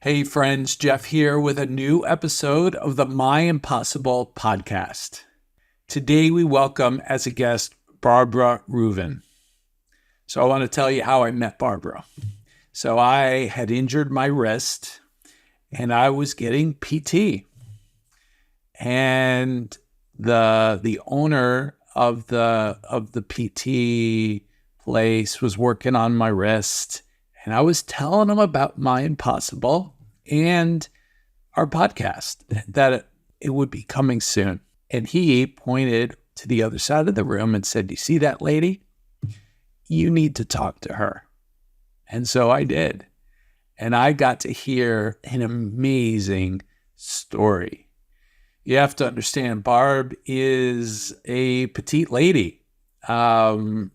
Hey friends, Jeff here with a new episode of the My Impossible podcast. Today we welcome as a guest Barbara Reuven. So I want to tell you how I met Barbara. So I had injured my wrist and I was getting PT. And the owner of the PT place was working on my wrist, and I was telling him about My Impossible and our podcast, that it would be coming soon. And he pointed to the other side of the room and said, "You see that lady? You need to talk to her." And so I did. And I got to hear an amazing story. You have to understand, Barb is a petite lady, and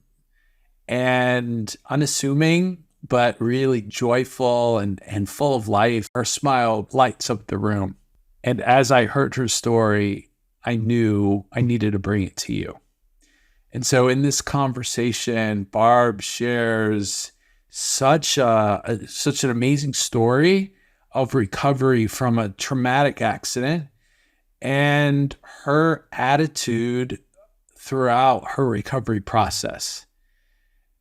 unassuming, but really joyful and full of life. Her smile lights up the room. And as I heard her story, I knew I needed to bring it to you. And so in this conversation, Barb shares such an amazing story of recovery from a traumatic accident and her attitude throughout her recovery process.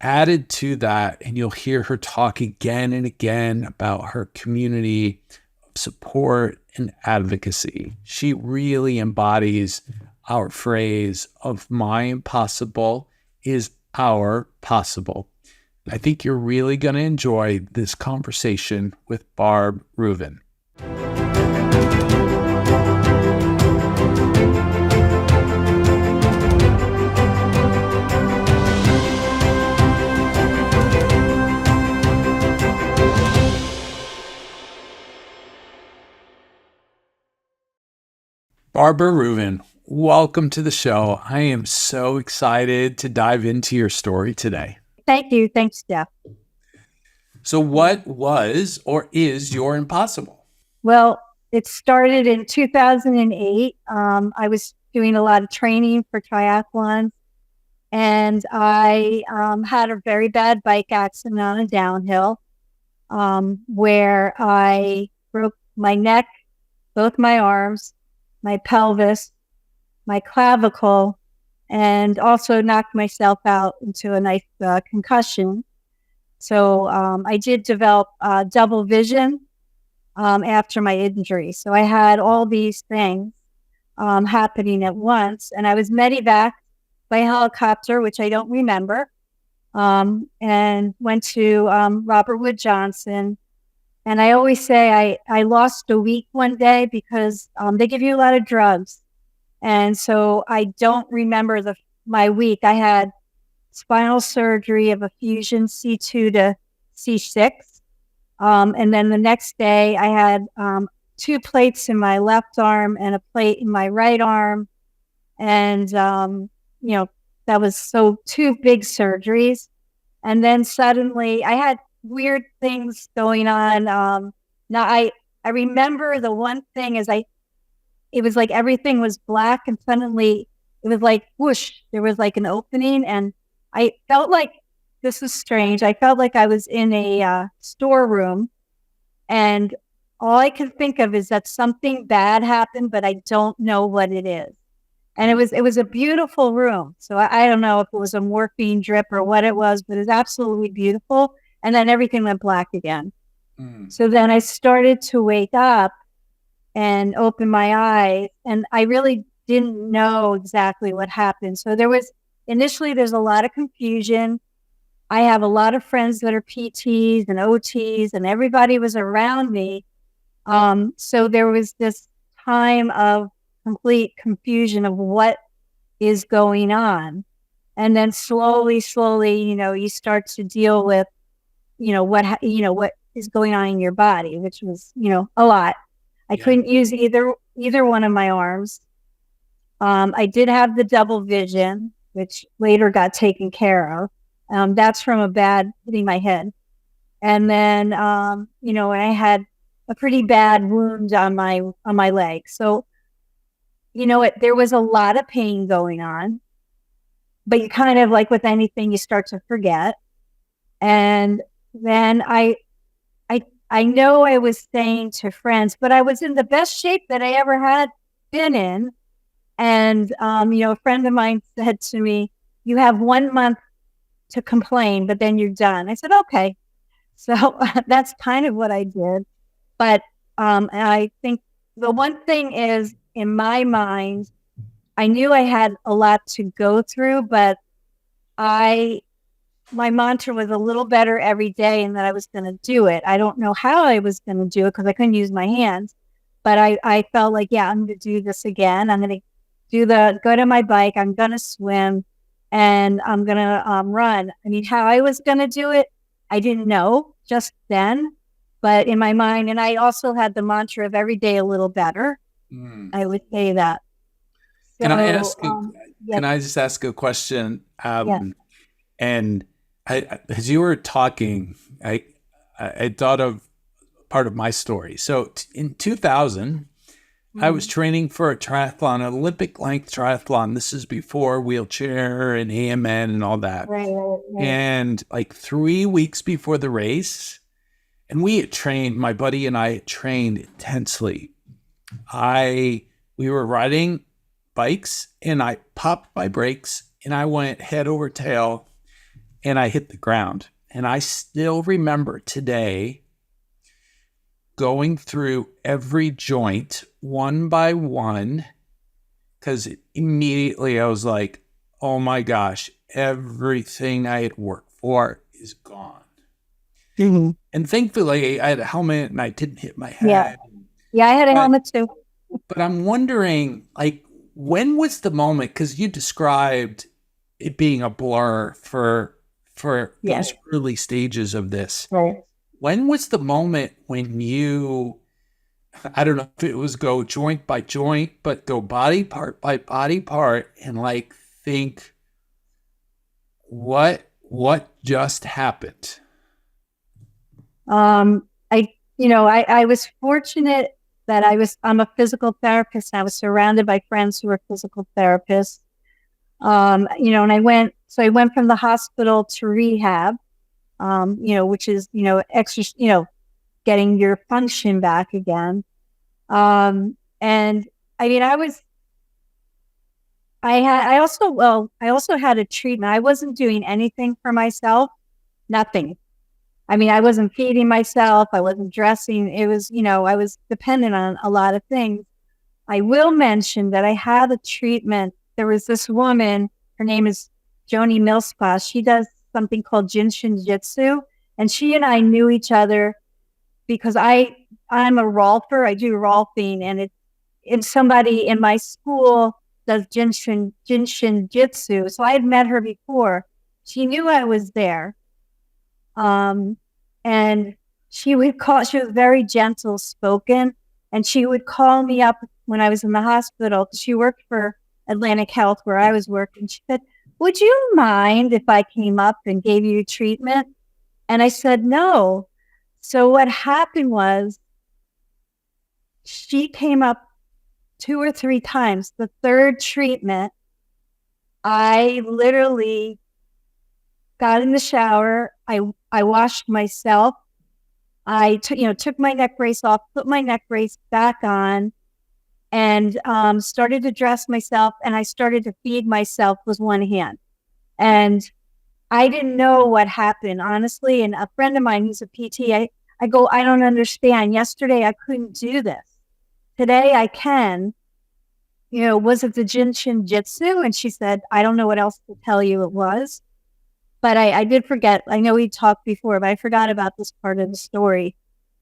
Added to that, and you'll hear her talk again and again about her community of support and advocacy. She really embodies our phrase of "My impossible is our possible." I think you're really going to enjoy this conversation with Barb Reuven. Barbara Reuven, welcome to the show. I am so excited to dive into your story today. Thank you. Thanks, Jeff. So what was or is your impossible? Well, it started in 2008. I was doing a lot of training for triathlons, and I had a very bad bike accident on a downhill where I broke my neck, both my arms, my pelvis, my clavicle, and also knocked myself out into a nice concussion. So I did develop double vision after my injury. So I had all these things happening at once, and I was medevaced by helicopter, which I don't remember, and went to Robert Wood Johnson. And I always say I lost a week one day because they give you a lot of drugs. And so I don't remember my week. I had spinal surgery of a fusion C2 to C6. And then the next day I had 2 plates in my left arm and a plate in my right arm. And, that was 2 big surgeries. And then suddenly I had weird things going on. Now I remember the one thing is it was like everything was black, and suddenly it was like whoosh, there was like an opening, and I felt like, this was strange, I felt like I was in a storeroom, and all I can think of is that something bad happened, but I don't know what it is. And it was a beautiful room. So I don't know if it was a morphine drip or what it was, but it was absolutely beautiful. And then everything went black again. So then I started to wake up and open my eyes, and I really didn't know exactly what happened. So there's a lot of confusion. I have a lot of friends that are PTs and OTs, and everybody was around me. So there was this time of complete confusion of what is going on. And then slowly, you start to deal with, what is going on in your body, which was, a lot. I couldn't use either one of my arms. I did have the double vision, which later got taken care of. That's from a bad hitting my head. And then, I had a pretty bad wound on my leg. So, there was a lot of pain going on, but you kind of, like with anything, you start to forget. And then I I know I was saying to friends, but I was in the best shape that I ever had been in. And, a friend of mine said to me, you have 1 month to complain, but then you're done. I said, okay. So that's kind of what I did. But I think the one thing is, in my mind, I knew I had a lot to go through, but my mantra was a little better every day and that I was going to do it. I don't know how I was going to do it because I couldn't use my hands, but I felt like, yeah, I'm going to do this again. I'm going to go to my bike. I'm going to swim and I'm going to run. I mean, how I was going to do it, I didn't know just then, but in my mind, and I also had the mantra of every day a little better. I would say that. So, can I just ask a question? And as you were talking, I thought of part of my story. So in 2000, I was training for a triathlon, an Olympic length triathlon. This is before wheelchair and AMN and all that. Right. And like 3 weeks before the race, and we had trained, my buddy and I had trained intensely. We were riding bikes and I popped my brakes and I went head over tail and I hit the ground. And I still remember today going through every joint one by one, because immediately I was like, oh my gosh, everything I had worked for is gone. Mm-hmm. And thankfully I had a helmet and I didn't hit my head. Yeah, I had a helmet too. But I'm wondering, like, when was the moment, because you described it being a blur for those early stages of this. Right. When was the moment when you, I don't know if it was go joint by joint, but go body part by body part and like think, what just happened? I was fortunate that I'm a physical therapist. And I was surrounded by friends who were physical therapists. And I went from the hospital to rehab, which is, extra, getting your function back again. And I mean, I also had a treatment. I wasn't doing anything for myself, nothing. I mean, I wasn't feeding myself. I wasn't dressing. It was, I was dependent on a lot of things. I will mention that I had a treatment. There was this woman, her name is Joni Millspass. She does something called Jinshin Jitsu. And she and I knew each other because I'm a rolfer. I do rolfing, and somebody in my school does Jinshin Jitsu. So I had met her before. She knew I was there. And she was very gentle spoken, and she would call me up when I was in the hospital. She worked for Atlantic Health where I was working. She said, would you mind if I came up and gave you treatment? And I said, no. So what happened was she came up 2 or 3 times. The third treatment, I literally got in the shower. I washed myself. I took my neck brace off, put my neck brace back on, and started to dress myself. And I started to feed myself with one hand. And I didn't know what happened, honestly. And a friend of mine who's a PT, I go, I don't understand. Yesterday, I couldn't do this. Today, I can. Was it the Jinshin Jitsu? And she said, I don't know what else to tell you it was. But I did forget. I know we talked before, but I forgot about this part of the story.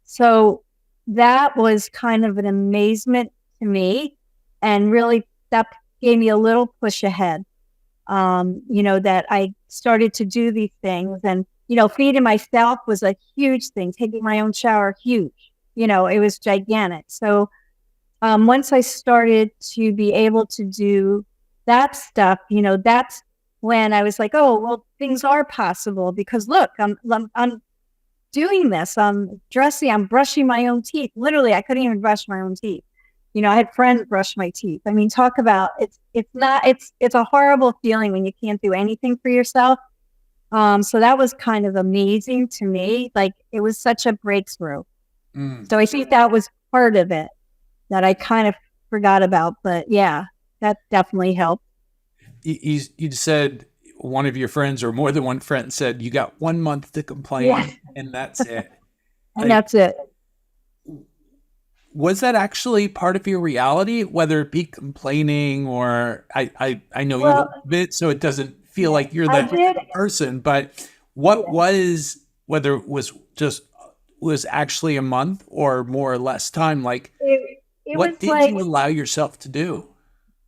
So that was kind of an amazement to me. And really, that gave me a little push ahead, that I started to do these things. And, feeding myself was a huge thing. Taking my own shower, huge. It was gigantic. So once I started to be able to do that stuff, that's when I was like, oh, well, things are possible because look, I'm doing this. I'm dressing, I'm brushing my own teeth. Literally, I couldn't even brush my own teeth. I had friends brush my teeth. I mean, talk about it's a horrible feeling when you can't do anything for yourself. So that was kind of amazing to me. Like, it was such a breakthrough. So I think that was part of it that I kind of forgot about. But yeah, that definitely helped. You said one of your friends or more than one friend said you got 1 month to complain Yeah. and that's it. And that's it. Was that actually part of your reality, whether it be complaining or I know you a Well, little bit, so it doesn't feel like you're I that did. person, but what was, whether it was actually a month or more or less time, like It was what did like, you allow yourself to do?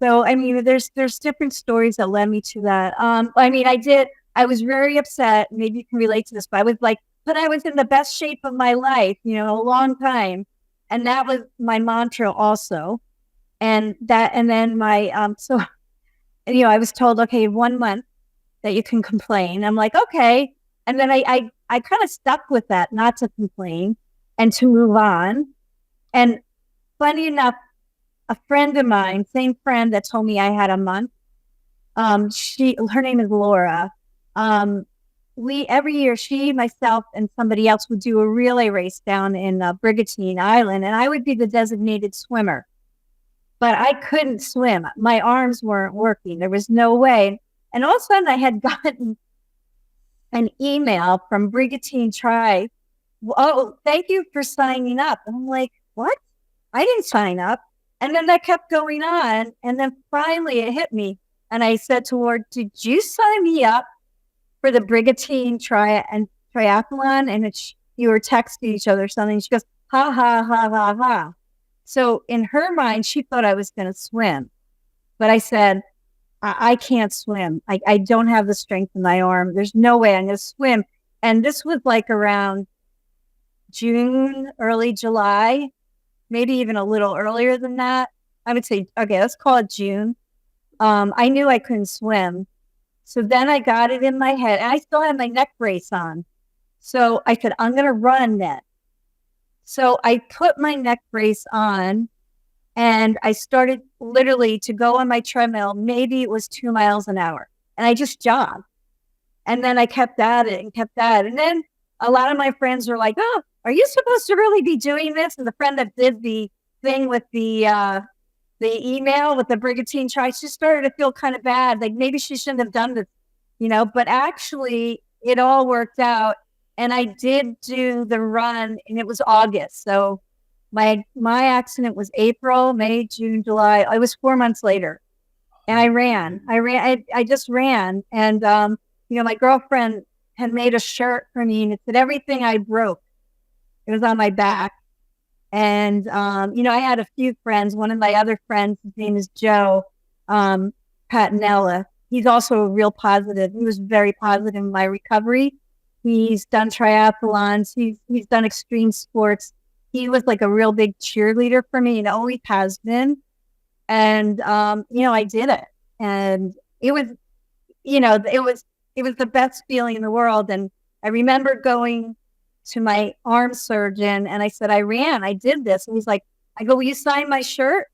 so I mean, there's different stories that led me to that. I mean, I was very upset. Maybe you can relate to this, but I was like, but I was in the best shape of my life, a long time. And that was my mantra also. And then so I was told, okay, 1 month that you can complain. I'm like, okay. And then I kind of stuck with that, not to complain and to move on. And funny enough, a friend of mine, same friend that told me I had a month, her name is Laura. We every year, she, myself, and somebody else would do a relay race down in Brigantine Island, and I would be the designated swimmer. But I couldn't swim. My arms weren't working. There was no way. And all of a sudden, I had gotten an email from Brigantine Tribe. Oh, thank you for signing up. And I'm like, what? I didn't sign up. And then that kept going on. And then finally it hit me. And I said to her, did you sign me up for the Brigantine triathlon? And you were texting each other or something. She goes, ha, ha, ha, ha, ha. So in her mind, she thought I was going to swim. But I said, I can't swim. I don't have the strength in my arm. There's no way I'm going to swim. And this was like around June, early July, maybe even a little earlier than that. I would say, okay, let's call it June. I knew I couldn't swim. So then I got it in my head, and I still had my neck brace on. So I said, I'm going to run then. So I put my neck brace on, and I started literally to go on my treadmill. Maybe it was 2 miles an hour, and I just jogged. And then I kept at it and kept at it. And then a lot of my friends were like, oh, are you supposed to really be doing this? And the friend that did the thing with the email with the Brigantine Tribe, she started to feel kind of bad. Like maybe she shouldn't have done this, but actually it all worked out. And I did do the run, and it was August. So my accident was April, May, June, July. It was 4 months later. And I ran. I just ran. And, my girlfriend had made a shirt for me, and it said everything I broke. It was on my back. And, I had a few friends. One of my other friends, his name is Joe Patinella. He's also a real positive. He was very positive in my recovery. He's done triathlons. He's done extreme sports. He was like a real big cheerleader for me, and always has been. And, I did it. And it was, it was the best feeling in the world. And I remember going to my arm surgeon, and I said, I did this. And he's like, I go, will you sign my shirt?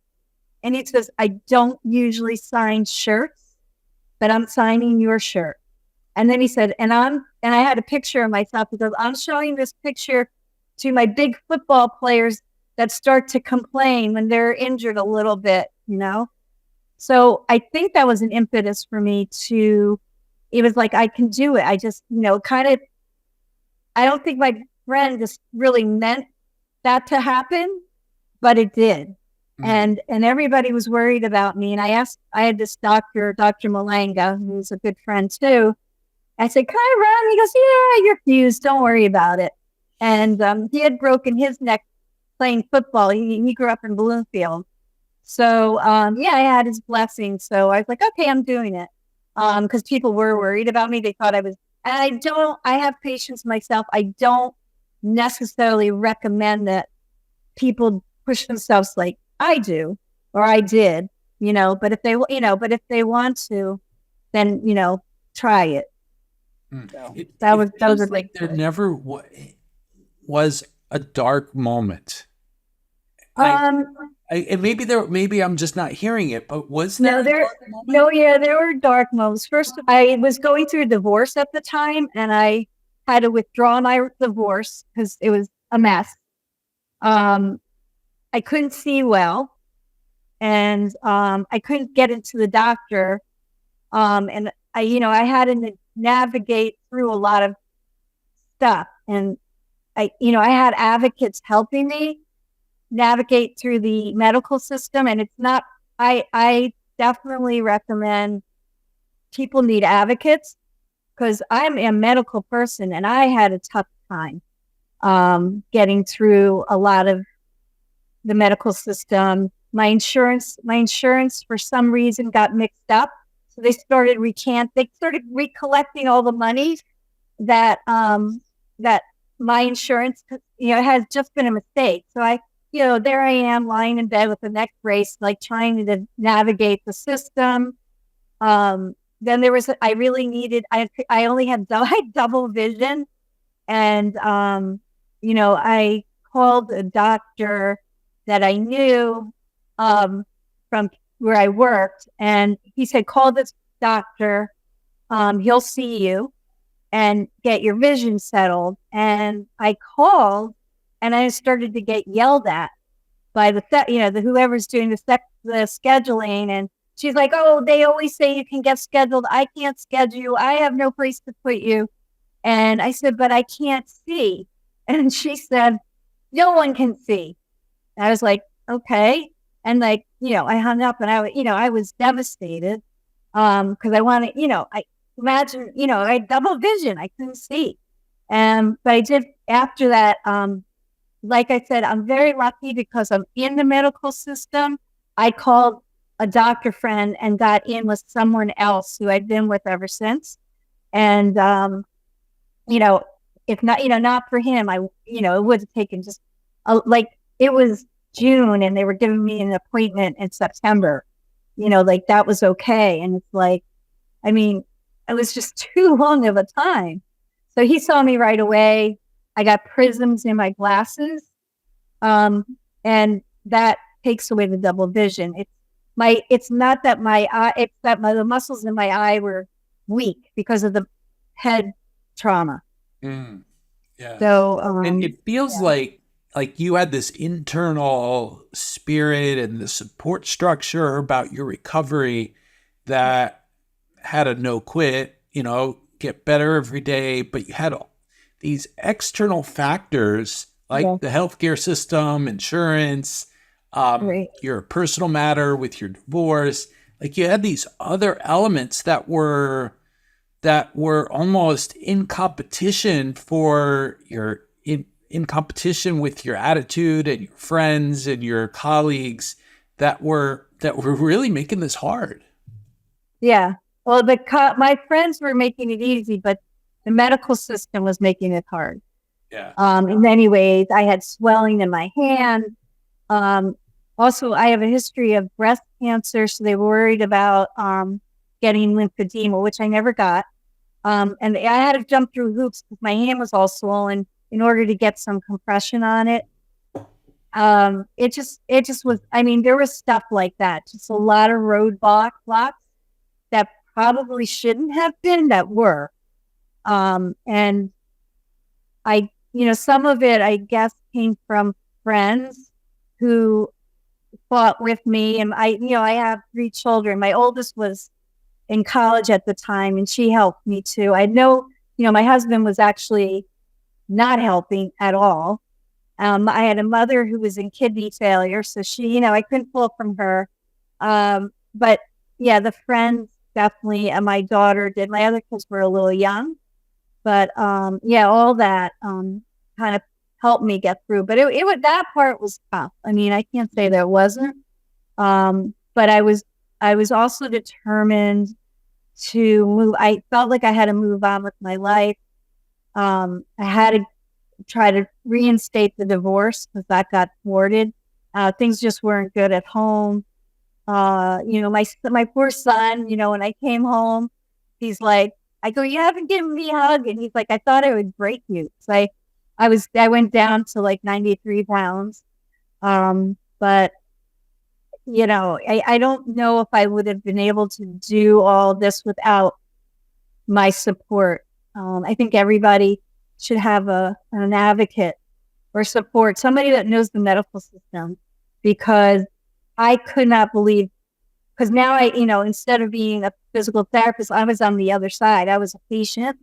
And he says, I don't usually sign shirts, but I'm signing your shirt. And then he said, and I had a picture of myself. He goes, I'm showing this picture to my big football players that start to complain when they're injured a little bit, So I think that was an impetus for me it was like, I can do it. I just, I don't think my friend just really meant that to happen, but it did. Mm-hmm. And everybody was worried about me. And I had this doctor, Dr. Malanga, who's a good friend too. I said, can I run? He goes, yeah, you're fused. Don't worry about it. And he had broken his neck playing football. He grew up in Bloomfield. So, I had his blessing. So I was like, okay, I'm doing it. Because people were worried about me. They thought I was, and I have patience myself. I don't necessarily recommend that people push themselves like I do, or I did, but if they want to, then, try it. So that was like there never was a dark moment. Maybe I'm just not hearing it, but was there? There were dark moments. First, I was going through a divorce at the time, and I had to withdraw my divorce because it was a mess. Um, I couldn't see well, and I couldn't get into the doctor. And I had to navigate through a lot of stuff, and I had advocates helping me navigate through the medical system. And it's not, I definitely recommend people need advocates, because I'm a medical person and I had a tough time getting through a lot of the medical system. My insurance for some reason got mixed up. So they started recollecting all the money that that my insurance, has just been a mistake. So there I am lying in bed with a neck brace, like trying to navigate the system. Then I really needed, I only had double vision. And, I called a doctor that I knew from where I worked. And he said, call this doctor. He'll see you and get your vision settled. And I called, and I started to get yelled at by the whoever's doing the scheduling. And she's like, oh, they always say you can get scheduled. I can't schedule you. I have no place to put you. And I said, but I can't see. And she said, no one can see. And I was like, okay. And I hung up, and I was devastated. Cause I wanted, I imagine, I had double vision. I couldn't see. But I did after that. Like I said, I'm very lucky because I'm in the medical system. I called a doctor friend and got in with someone else who I've been with ever since. And, if not, not for him, it would have taken just it was June and they were giving me an appointment in September, that was okay. And it's like, it was just too long of a time. So he saw me right away. I got prisms in my glasses. And that takes away the double vision. It's not that my eye, it's that the muscles in my eye were weak because of the head trauma. Yeah. So, and it feels like you had this internal spirit and the support structure about your recovery that had a no quit, get better every day, but you had these external factors like the healthcare system, insurance, your personal matter with your divorce. Like you had these other elements that were almost in competition in competition with your attitude and your friends and your colleagues that were really making this hard. Yeah. Well, my friends were making it easy, but the medical system was making it hard. Yeah. In many ways, I had swelling in my hand. Also, I have a history of breast cancer, so they were worried about getting lymphedema, which I never got. And I had to jump through hoops because my hand was all swollen in order to get some compression on it. It just was, there was stuff like that, just a lot of roadblocks that probably shouldn't have been, that were. And some of it, I guess, came from friends who fought with me. And I have 3 children. My oldest was in college at the time, and she helped me too. I know, my husband was actually not helping at all. I had a mother who was in kidney failure, so she, I couldn't pull from her. But yeah, the friends definitely, and my daughter did. My other kids were a little young, but all that kind of helped me get through. But that part was tough. I can't say there wasn't. But I was also determined to move. I felt like I had to move on with my life. I had to try to reinstate the divorce because that got thwarted. Things just weren't good at home. My poor son, when I came home, he's like, I go, you haven't given me a hug. And he's like, I thought I would break you. So I went down to like 93 pounds. But I don't know if I would have been able to do all this without my support. I think everybody should have an advocate or support, somebody that knows the medical system, because I could not believe, because now I, instead of being a physical therapist, I was on the other side. I was a patient.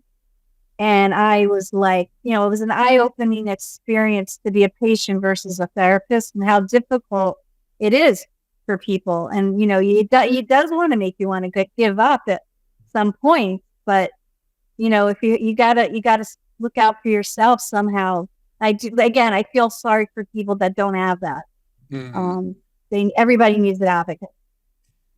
And I was like, it was an eye-opening experience to be a patient versus a therapist, and how difficult it is for people. And, it does want to make you want to give up at some point. But, if you gotta look out for yourself somehow. I do. Again, I feel sorry for people that don't have that. Everybody needs an advocate.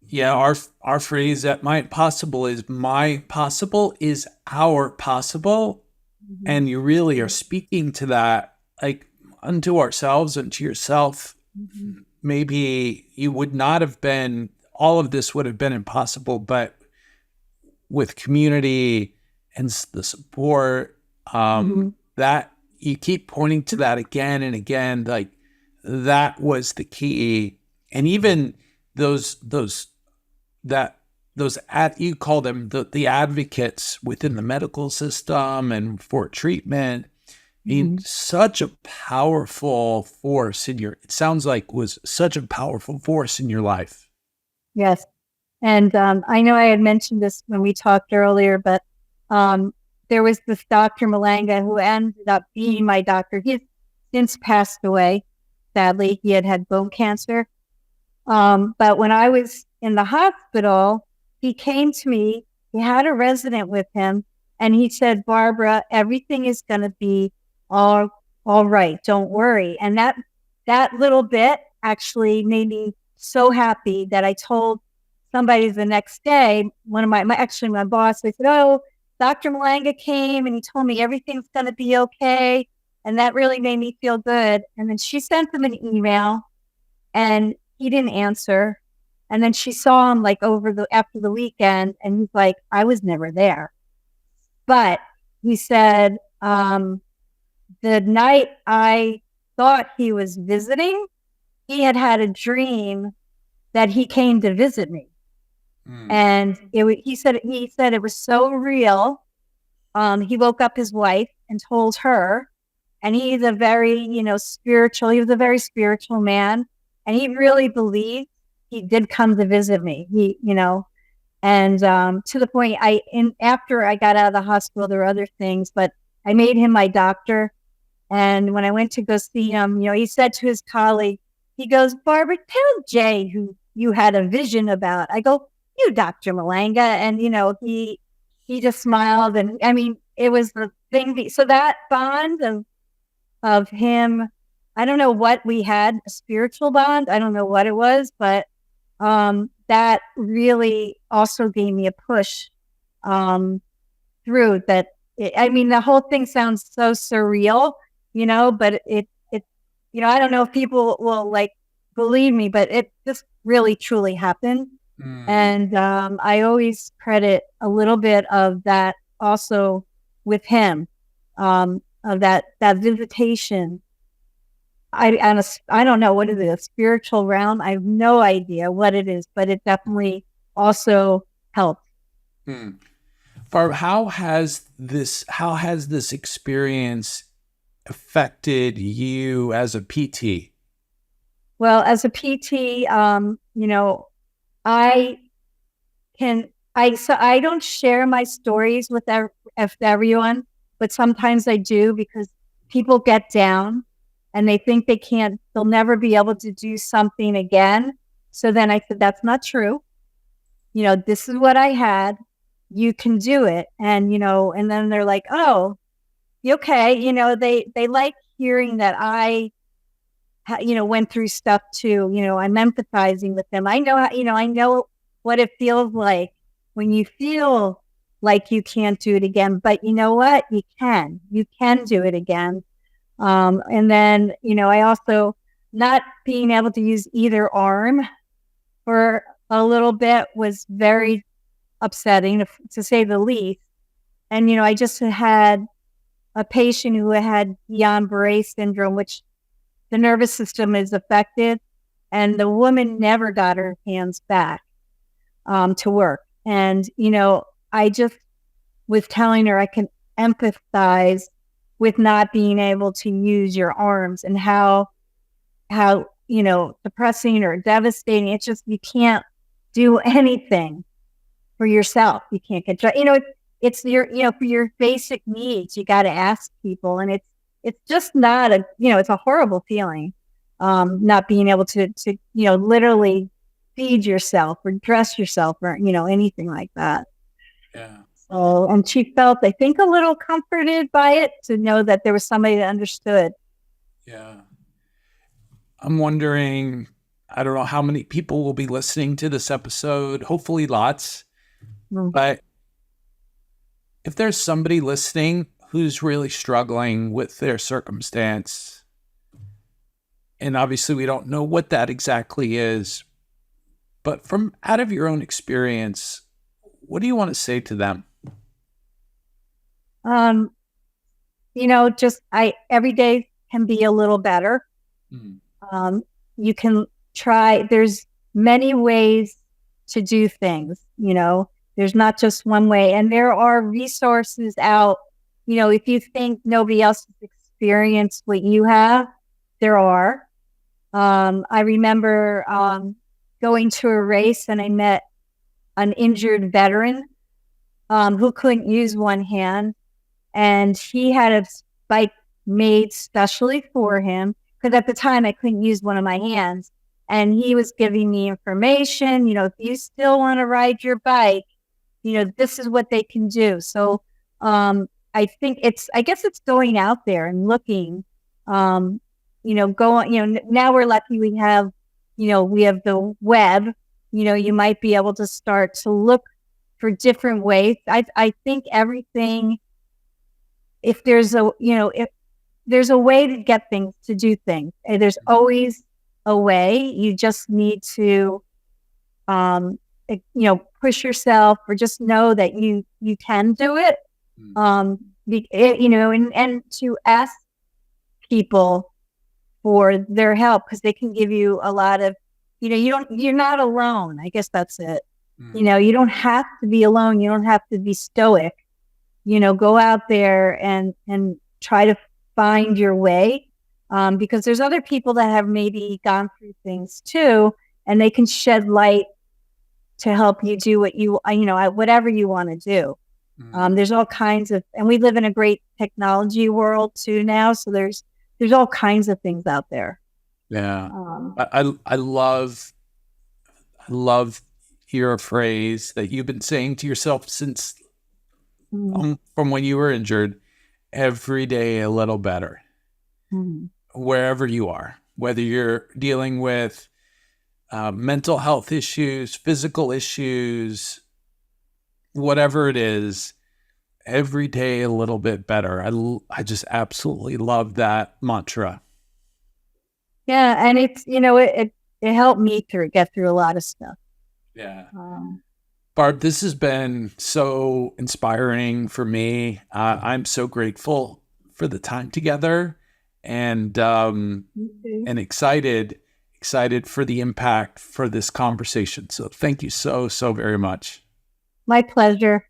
Yeah, our phrase at Mind Possible is my possible is our possible. Mm-hmm. And you really are speaking to that, like unto ourselves and to yourself. Mm-hmm. Maybe you would not have been, all of this would have been impossible, but with community and the support, that you keep pointing to that again and again, like that was the key. And even you call them the advocates within the medical system and for treatment. I mean, such a powerful force it sounds like was such a powerful force in your life. Yes. And I know I had mentioned this when we talked earlier, but there was this Dr. Malanga who ended up being my doctor. He's since passed away. Sadly, he had bone cancer. But when I was in the hospital, he came to me. He had a resident with him, and he said, "Barbara, everything is going to be all right. Don't worry." And that little bit actually made me so happy that I told somebody the next day, one of my boss, I said, "Oh, Dr. Malanga came and he told me everything's going to be okay." And that really made me feel good. And then she sent him an email and he didn't answer. And then she saw him like after the weekend, and he's like, "I was never there." But he said, the night I thought he was visiting, he had a dream that he came to visit me. And he said it was so real. He woke up his wife and told her, and he's a very, spiritual. He was a very spiritual man, and he really believed he did come to visit me. And to the point, after I got out of the hospital, there were other things, but I made him my doctor. And when I went to go see him, he said to his colleague, he goes, "Barbara, tell Jay who you had a vision about." I go, "You, Dr. Malanga." And, he just smiled. And I mean, it was the thing. So that bond of him, I don't know what we had, a spiritual bond. I don't know what it was, but that really also gave me a push through that. The whole thing sounds so surreal, but it I don't know if people will believe me, but it just really truly happened. And I always credit a little bit of that also with him, of that visitation. I don't know what it is, a spiritual realm. I have no idea what it is, but it definitely also helped. Barb, how has this experience affected you as a PT? Well, as a PT, I don't share my stories with everyone, but sometimes I do, because people get down and they think they'll never be able to do something again. So then I said, that's not true. This is what I had. You can do it. And, and then they're like, "Oh, okay." They like hearing that I went through stuff too. I'm empathizing with them. I know what it feels like when you feel like you can't do it again, but you know what? You can do it again. And then, I also, not being able to use either arm for a little bit was very upsetting, to say the least. And, I just had a patient who had Guillain-Barré syndrome, which the nervous system is affected, and the woman never got her hands back to work. And, I just was telling her I can empathize with not being able to use your arms, and how depressing or devastating. It's just, you can't do anything for yourself. You can't get, it's your, for your basic needs, you got to ask people. And it's just not it's a horrible feeling. Not being able to literally feed yourself or dress yourself or, anything like that. Yeah. So, and she felt, I think, a little comforted by it, to know that there was somebody that understood. Yeah. I'm wondering, I don't know how many people will be listening to this episode, hopefully lots, but if there's somebody listening who's really struggling with their circumstance, and obviously we don't know what that exactly is, but from out of your own experience, what do you want to say to them? Every day can be a little better. You can try, there's many ways to do things, there's not just one way, and there are resources out. If you think nobody else has experienced what you have, there are. I remember going to a race, and I met an injured veteran who couldn't use one hand, and he had a bike made specially for him, because at the time I couldn't use one of my hands. And he was giving me information, if you still want to ride your bike, this is what they can do. So I think I guess it's going out there and looking, now we're lucky we have the web, you might be able to start to look for different ways. I think everything, if there's a way to get things, to do things, and there's always a way. You just need to, push yourself, or just know that you can do it. And to ask people for their help, because they can give you a lot of, you're not alone. I guess that's it. You don't have to be alone. You don't have to be stoic. Go out there and try to find your way, because there's other people that have maybe gone through things too, and they can shed light to help you do what whatever you want to do. There's all kinds of, and we live in a great technology world too now, so there's all kinds of things out there. Yeah. I love your phrase that you've been saying to yourself since from when you were injured: every day a little better. Wherever you are, whether you're dealing with mental health issues, physical issues, whatever it is, every day a little bit better. I just absolutely love that mantra. Yeah, and it's it helped me get through a lot of stuff. Yeah. Barb, this has been so inspiring for me. I'm so grateful for the time together, and excited for the impact for this conversation. So thank you so very much. My pleasure.